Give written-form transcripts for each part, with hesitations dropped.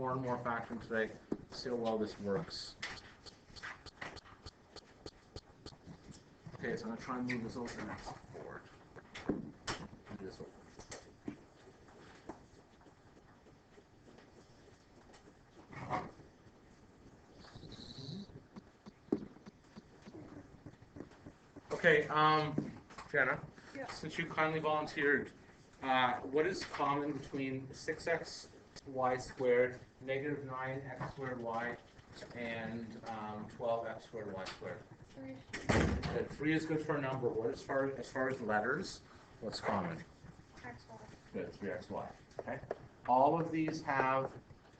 more and more factoring today. See how well this works. Okay, so I'm going to try and move this over forward. Move this over. Okay, Jenna, yeah. Since you kindly volunteered, what is common between 6x y squared, negative 9x squared y, and 12x squared y squared? 3. Good. 3 is good for a number. What as far as letters, what's common? XY. Good, 3xy. Okay. All of these have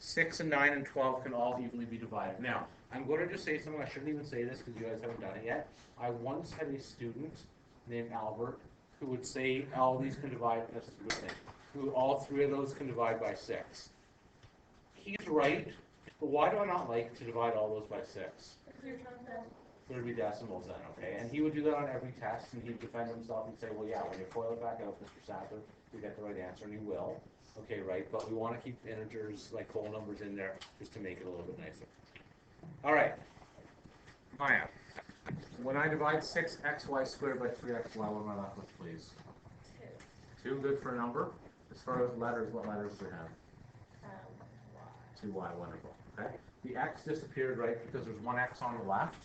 6 and 9 and 12 can all evenly be divided. Now, I'm going to just say something. I shouldn't even say this because you guys haven't done it yet. I once had a student named Albert who would say all these can divide, that's a good thing, who all 3 of those can divide by 6. He's right, but why do I not like to divide all those by 6? There would be decimals then, okay? And he would do that on every test, and he'd defend himself and say, well, yeah, when you FOIL it back out, Mr. Sadler, you get the right answer, and you will. Okay, right, but we want to keep integers, like whole numbers in there, just to make it a little bit nicer. All right, Maya, when I divide 6xy squared by 3xy, what am I left with, please? 2. 2, good for a number. As far as letters, what letters do we have? Y. 2y, wonderful. Okay. The x disappeared, right, because there's one x on the left,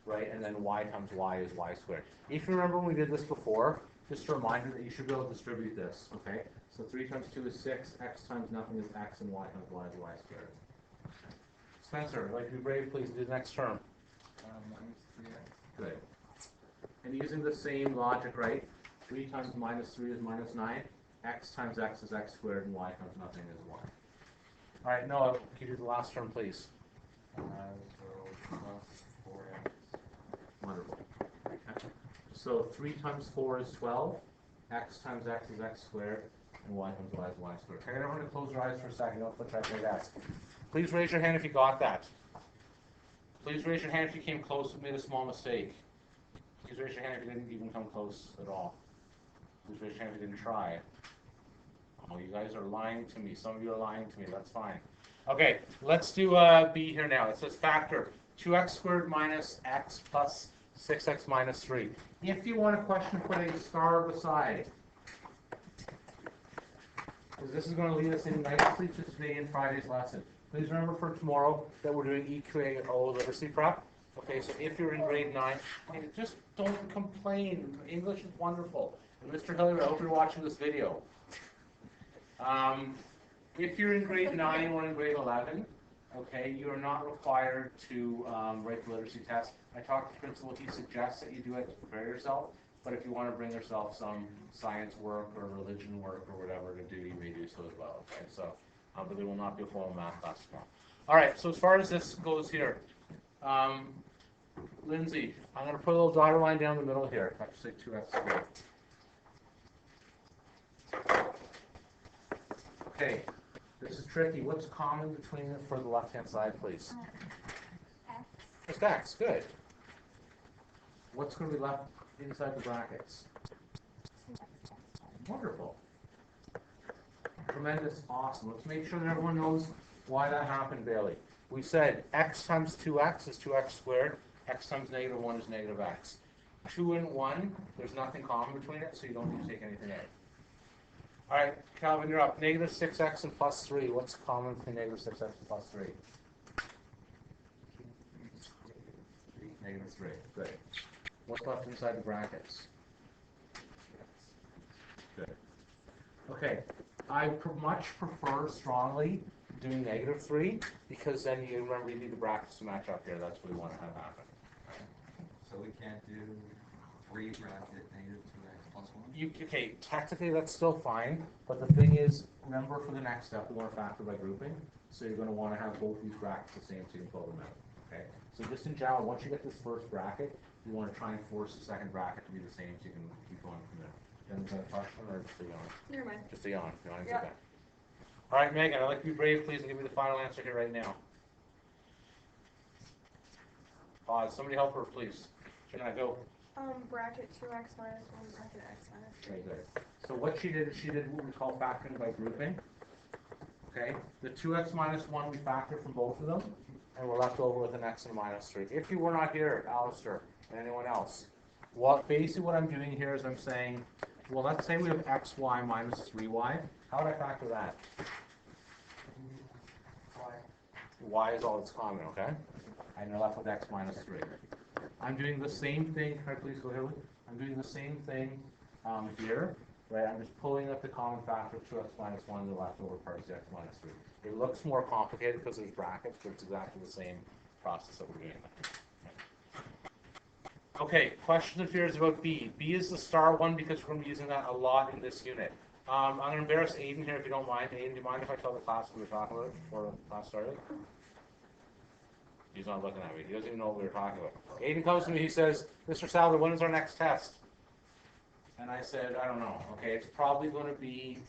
right, and then y times y is y squared. If you remember when we did this before, just a reminder that you should be able to distribute this, okay? So 3 times 2 is 6, x times nothing is x, and y times y is y squared. Spencer, I'd like to be brave, please do the next term. Minus 3x. Good. And using the same logic, right, 3 times minus 3 is minus 9, x times x is x squared, and y times nothing is y. All right, Noah, can you do the last term, please? So plus 4x. Wonderful. Okay. So 3 times 4 is 12, x times x is x squared, and y times y is y squared. Okay, everyone to close your eyes for a second. Don't put that on your desk. Please raise your hand if you got that. Please raise your hand if you came close and made a small mistake. Please raise your hand if you didn't even come close at all. Please raise your hand if you didn't try. Oh, you guys are lying to me. Some of you are lying to me. That's fine. Okay, let's do B here now. It says factor 2x squared minus x plus 6x minus 3. If you want a question, put a star beside. Because this is going to lead us in nicely to today and Friday's lesson. Please remember for tomorrow that we're doing EQA literacy prep. Okay, so if you're in grade 9, just don't complain. English is wonderful. And Mr. Hilliard, I hope you're watching this video. If you're in grade 9 or in grade 11, okay, you are not required to write the literacy test. I talked to the principal. He suggests that you do it to prepare yourself. But if you want to bring yourself some science work or religion work or whatever to do, you may do so as well. Okay, so, but there will not be a formal math class tomorrow. All right, so as far as this goes here, Lindsay, I'm going to put a little dotted line down the middle here. I have to say 2x squared. Okay, this is tricky. What's common between it for the left-hand side, please? X. Just x, good. What's going to be left inside the brackets? Wonderful. Tremendous, awesome. Let's make sure that everyone knows why that happened, Bailey. We said x times 2x is 2x squared. X times negative 1 is negative x. 2 and 1, there's nothing common between it, so you don't need to take anything out. All right, Calvin, you're up. Negative 6x and plus 3. What's common between negative 6x and plus 3? Negative 3. Good. What's left inside the brackets? Good. Okay. I much prefer strongly doing negative 3 because then you remember you need the brackets to match up here. That's what we want to have happen. So we can't do 3 bracket negative 2x plus 1? Okay, technically that's still fine, but the thing is, remember for the next step, we want to factor by grouping. So you're going to want to have both these brackets the same so you can pull them out. Okay? So just in general, once you get this first bracket, you want to try and force the second bracket to be the same so you can keep going from there. Then is that a question or just a yawn? Never mind. Just a yawn. Yawn is Yeah. okay. All right, Megan, I'd like to be brave, please, and give me the final answer here right now. Somebody help her, please. Should I go? Bracket 2x minus 1, bracket x minus 3. Okay, good. So what she did is she did what we call factoring by grouping. Okay, the 2x minus 1 we factor from both of them, and we're left over with an x and a minus 3. If you were not here, Alistair, and anyone else, basically what I'm doing here is I'm saying, well, let's say we have xy minus 3y. How would I factor that? Y is all that's common, okay? And you're left with x minus 3. I'm doing the same thing. Can I please go here? I'm doing the same thing here, right? I'm just pulling up the common factor of 2x minus 1 and the leftover part is x minus 3. It looks more complicated because there's brackets, but it's exactly the same process that we're doing. Okay, questions and fears about B. B is the star one because we're going to be using that a lot in this unit. I'm going to embarrass Aiden here if you don't mind. Aiden, do you mind if I tell the class what we were talking about before the class started? He's not looking at me. He doesn't even know what we were talking about. Aiden comes to me, he says, Mr. Sadler, when is our next test? And I said, I don't know. Okay, it's probably going to be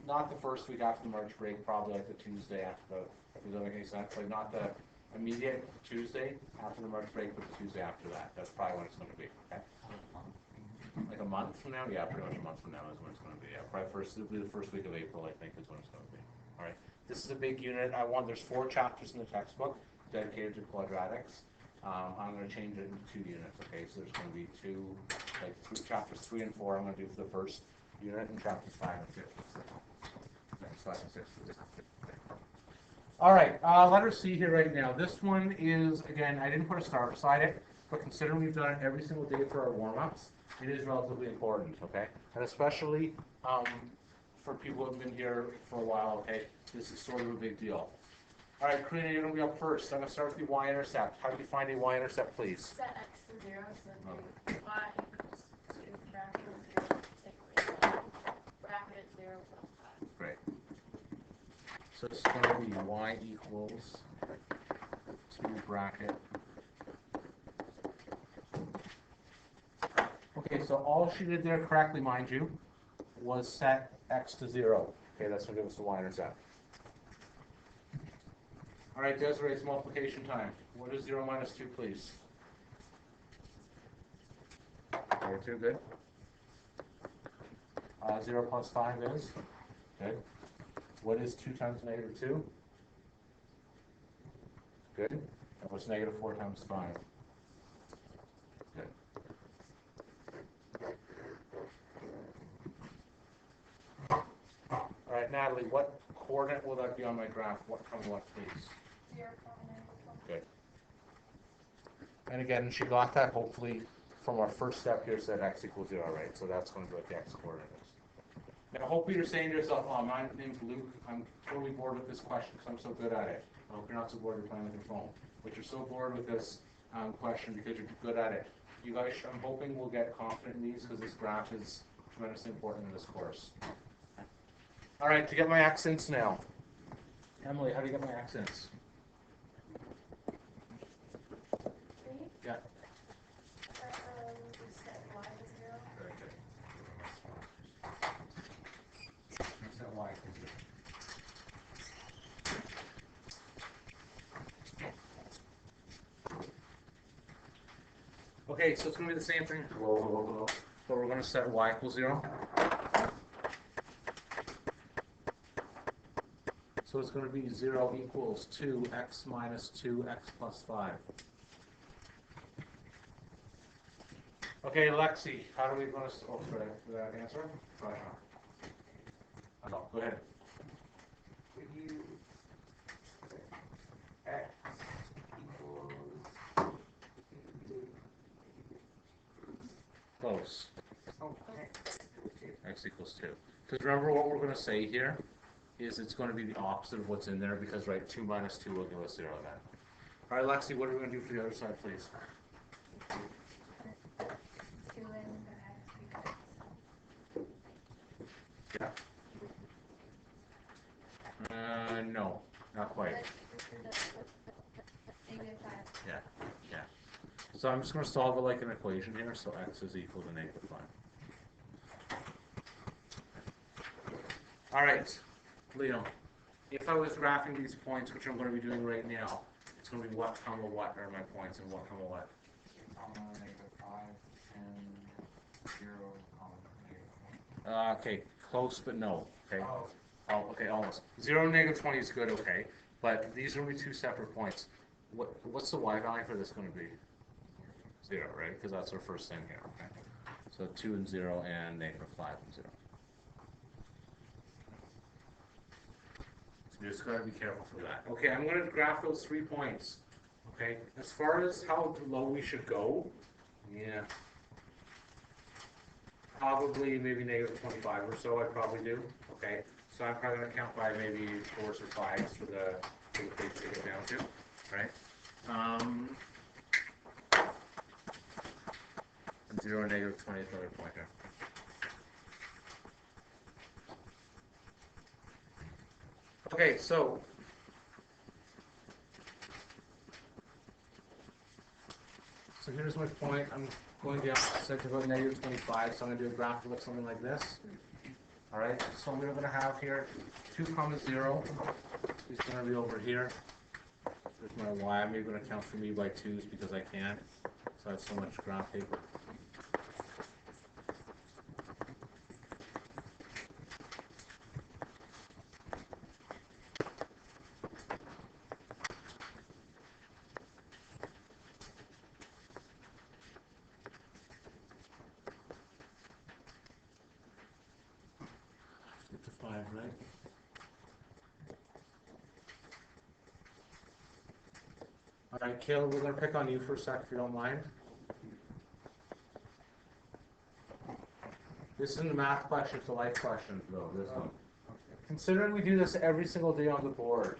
not the first week after the March break, probably like the Tuesday after the, does that make any sense? Like not the immediate Tuesday after the March break, but the Tuesday after that. That's probably when it's going to be. Okay? Like a month from now? Yeah, pretty much a month from now is when it's going to be. Yeah, probably it'll be the first week of April, I think, is when it's going to be. All right. This is a big unit. There's 4 chapters in the textbook dedicated to quadratics. I'm going to change it into 2 units. Okay, so there's going to be chapters 3 and 4. I'm going to do for the first unit, and chapters 5 and 6. Next 5 and 6. All right, letter C here right now. This one is, again, I didn't put a star beside it, but considering we've done it every single day for our warm-ups, it is relatively important, okay? And especially for people who have been here for a while, okay? This is sort of a big deal. All right, Karina, you're going to be up first. I'm going to start with the y-intercept. How do you find a y-intercept, please? Set x to 0, so do y equals 2 bracket 0, take away bracket 0 plus 5. Great. So it's going to be y equals 2 bracket. Okay, so all she did there correctly, mind you, was set x to 0. Okay, that's going to give us the y-intercept. All right, Desiree, it's multiplication time. What is 0 minus 2, please? Over 2, good. 0 plus 5 is? Good. What is 2 times negative 2? Good. And what's negative 4 times 5? Good. All right, Natalie, what coordinate will that be on my graph? What from what, please? 0, Good. And again, she got that hopefully from our first step here, said x equals 0, right? So that's going to be what the x coordinate is. Now, hopefully you're saying to yourself, oh, my name's Luke. I'm totally bored with this question because I'm so good at it. I hope you're not so bored with playing with your phone. But you're so bored with this question because you're good at it. You guys, I'm hoping we'll get confident in these because this graph is tremendously important in this course. All right, to get my accents now. Emily, how do you get my accents? Yeah. Set y to 0. Very good. Set y to 0. Okay, so it's going to be the same thing. But we're going to set y equals 0. So it's going to be 0 equals 2x minus 2x plus 5. Okay, Lexi, how are we going to... Oh, sorry, for that answer? Right on. No, go ahead. Could you x equals Close. x X equals 2. Because remember what we're going to say here is it's going to be the opposite of what's in there because, right, 2 minus 2 will give us 0 then. All right, Lexi, what are we going to do for the other side, please? 2 in the x because Yeah. No, not quite. negative 5. Yeah, yeah. So I'm just going to solve it like an equation here. So x is equal to negative 5. All right, Leo. If I was graphing these points, which I'm going to be doing right now, it's going to be what comma what are my points and what comma what. negative 5 and 0, negative 4. Okay, close but no. Okay. Oh, Oh, okay, almost. 0 and negative 20 is good, okay. But these are going to be two separate points. What's the y value for this going to be? 0, right? Because that's our first thing here, okay? So 2 and 0 and negative 5 and 0. So you just got to be careful for that. Okay, I'm going to graph those 3 points. Okay, as far as how low we should go, yeah, probably maybe negative 25 or so I'd probably do. Okay, so I'm probably going to count by maybe 4s or 5s for the page to go down to, right? 0 and negative 20 is another point here. Okay, so here's my point. I'm going down to about negative 25, so I'm going to do a graph that looks something like this. All right, so we're going to have here 2 comma 0 is going to be over here. There's my y. I'm maybe going to count for me by 2s because I can. So I have so much graph paper. Get to 5, right? All right, Caleb, we're going to pick on you for a sec if you don't mind. This isn't a math question, it's a life question, though, this one. Considering we do this every single day on the board,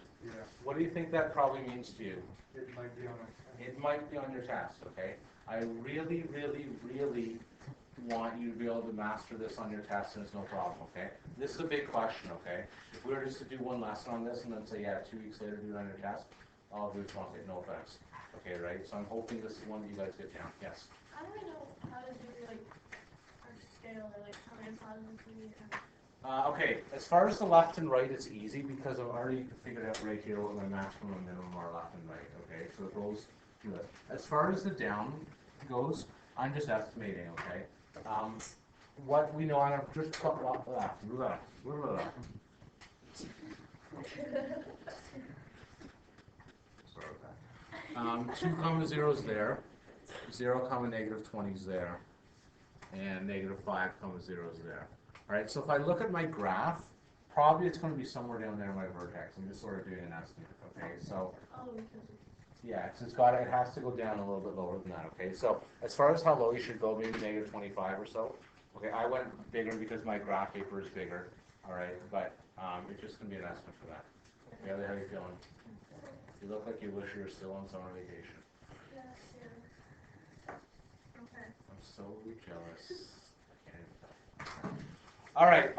what do you think that probably means to you? It might be on a. It might be on your test, okay? I really, really, really want you to be able to master this on your test, and it's no problem, okay? This is a big question, okay? If we were just to do one lesson on this and then say, yeah, 2 weeks later do it on your test, all do is wrong, no offense. Okay, right? So I'm hoping this is one that you guys get down. Yes? I don't know how to do like our scale or like how many positives we need. Okay, as far as the left and right, it's easy because I've already figured out right here what my maximum and minimum are left and right, okay? So it goes good. As far as the down goes, I'm just estimating, okay? What we know, I'm going to just cut off that. Sorry about that. 2 comma 0 is there. 0 comma negative 20 is there. And negative 5 comma 0 is there. All right, so if I look at my graph, probably it's going to be somewhere down there in my vertex. I'm just sort of doing an estimate, okay? So, yeah, it has to go down a little bit lower than that, okay? So, as far as how low you should go, maybe negative 25 or so. Okay, I went bigger because my graph paper is bigger, all right? But it's just going to be an estimate for that. Okay, how are you feeling? You look like you wish you were still on summer vacation. Yes, yeah. Okay. I'm so jealous. All right.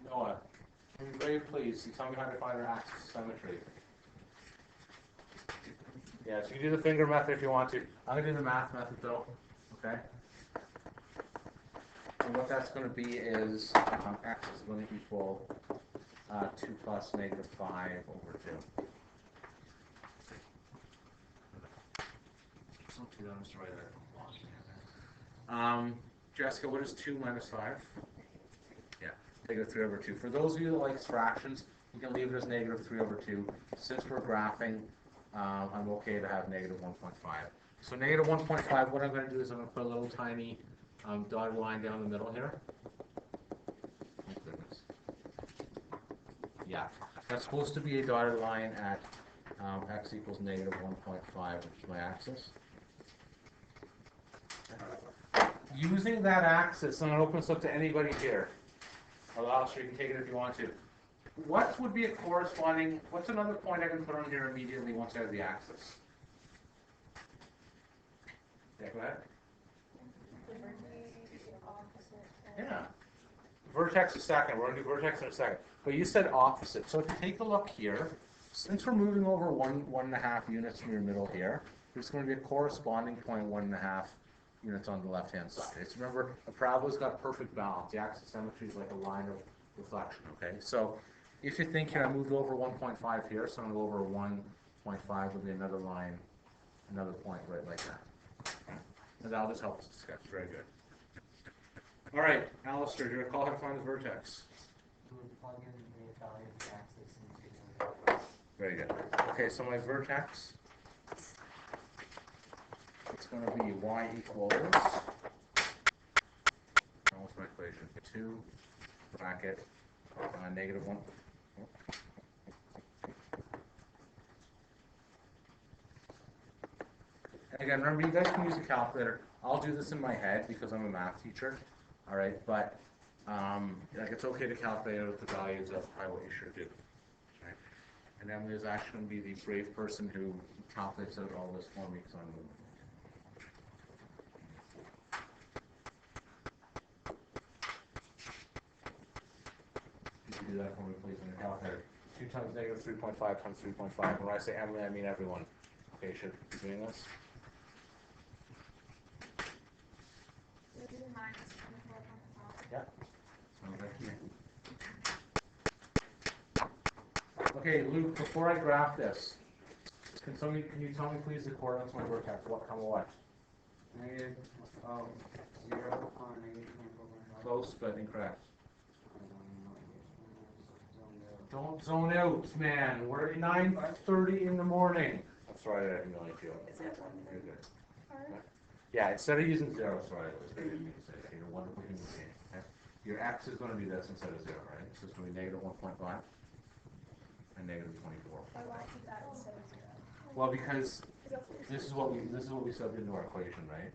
Noah, I'm very pleased. You tell me how to find our axis of symmetry. Yeah, so you can do the finger method if you want to. I'm going to do the math method though. Okay? And what that's going to be is x is going to equal 2 plus negative 5 over 2. Jessica, what is 2 minus 5? Yeah, negative 3 over 2. For those of you that like fractions, you can leave it as negative 3 over 2. Since we're graphing, I'm okay to have negative 1.5. So negative 1.5, what I'm going to do is I'm going to put a little tiny dotted line down the middle here. Oh, goodness. Yeah, that's supposed to be a dotted line at x equals negative 1.5, which is my axis. Using that axis, I'm going to open this up to anybody here. Or else you can take it if you want to. What would be a corresponding, what's another point I can put on here immediately once I have the axis? Yeah, go ahead. Yeah. Vertex is second. We're going to do vertex in a second. But you said opposite. So if you take a look here, since we're moving over 1.5 units from your middle here, there's going to be a corresponding point 1.5 units on the left-hand side. It's, remember, a parabola's got perfect balance. The axis of symmetry is like a line of reflection, okay? So if you think here, I moved over 1.5 here, so I'm going to go over 1.5 will be another line, another point right like that. And that'll just help us discuss. Very good. All right, Alistair, do you recall how to find the vertex? You would plug in the value of the axis into Very good. Okay, so my vertex, it's going to be y equals, what's my equation? 2 bracket negative 1. And again, remember, you guys can use a calculator. I'll do this in my head because I'm a math teacher. All right, but like it's okay to calculate out the values. That's probably what you should do. Right? And Emily is actually going to be the brave person who calculates out all this for me because I'm moving. You can do that for me, please, on your calculator. 2 times negative 3.5 times 3.5. And when I say Emily, I mean everyone. Okay, should be doing this. Yeah. Sounds like me. Okay, Luke, before I graph this, can you tell me please the coordinates of my vertex? What comma what? negative 0 on negative 24.5. Close, but incorrect. Don't zone out, man. We're at 9:30 in the morning. That's right, I didn't really feel it. You're good. Yeah, instead of using 0, sorry, I didn't mean to say that. You're a wonderful human being. Okay? Your x is going to be this instead of 0, right? So it's going to be negative 1.5 and negative 24. Why keep that instead of 0? Well, because this is what we subbed into our equation, right?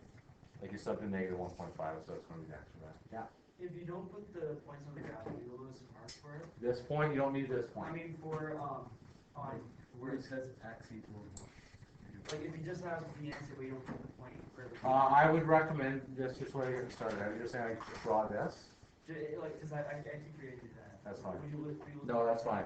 Like you subbed in negative 1.5, so it's going to be next to that. Yeah. If you don't put the points on the graph, you will lose some marks for it. This point, you don't need this I point. mean, for on Where it says x equals. like if you just have the answer, but you don't put the point for the. I would recommend this just where you're getting started. I would just say I draw this. Like, because I think we already did that. That's fine. Would you lose No, that's fine.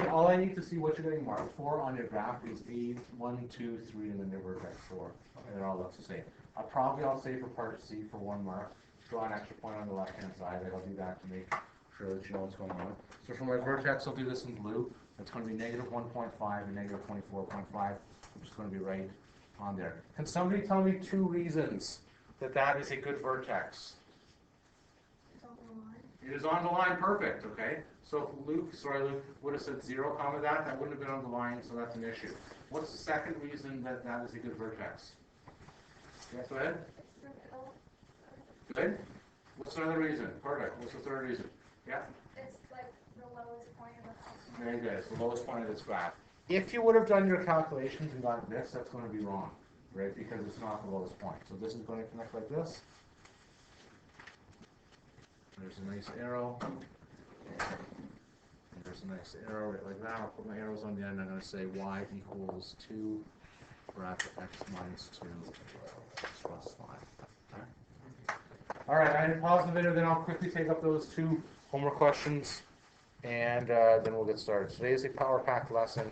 All I need to see what you're getting marked for on your graph is A, 1, 2, 3, and then your vertex 4. And it all looks the same. I'll say for part C for 1 mark, draw an extra point on the left-hand side. Like I'll do that to make sure that you know what's going on. So for my vertex, I'll do this in blue. It's going to be negative 1.5 and negative 24.5, which is going to be right on there. Can somebody tell me 2 reasons that that is a good vertex? It is on the line, perfect, okay? So if Luke would have said 0 comma that wouldn't have been on the line, so that's an issue. What's the second reason that that is a good vertex? Yes, go ahead. Good. What's another reason? Perfect. What's the third reason? Yeah? It's like the lowest point of the graph. Very good. It's the lowest point of this graph. If you would have done your calculations and got this, that's going to be wrong, right? Because it's not the lowest point. So this is going to connect like this. There's a nice arrow. And there's a nice arrow right like that. I'll put my arrows on the end. I'm going to say y equals 2 bracket x minus 2 x plus 5. Okay. All right, I pause the video, then I'll quickly take up those 2 homework questions, and then we'll get started. Today is a power packed lesson.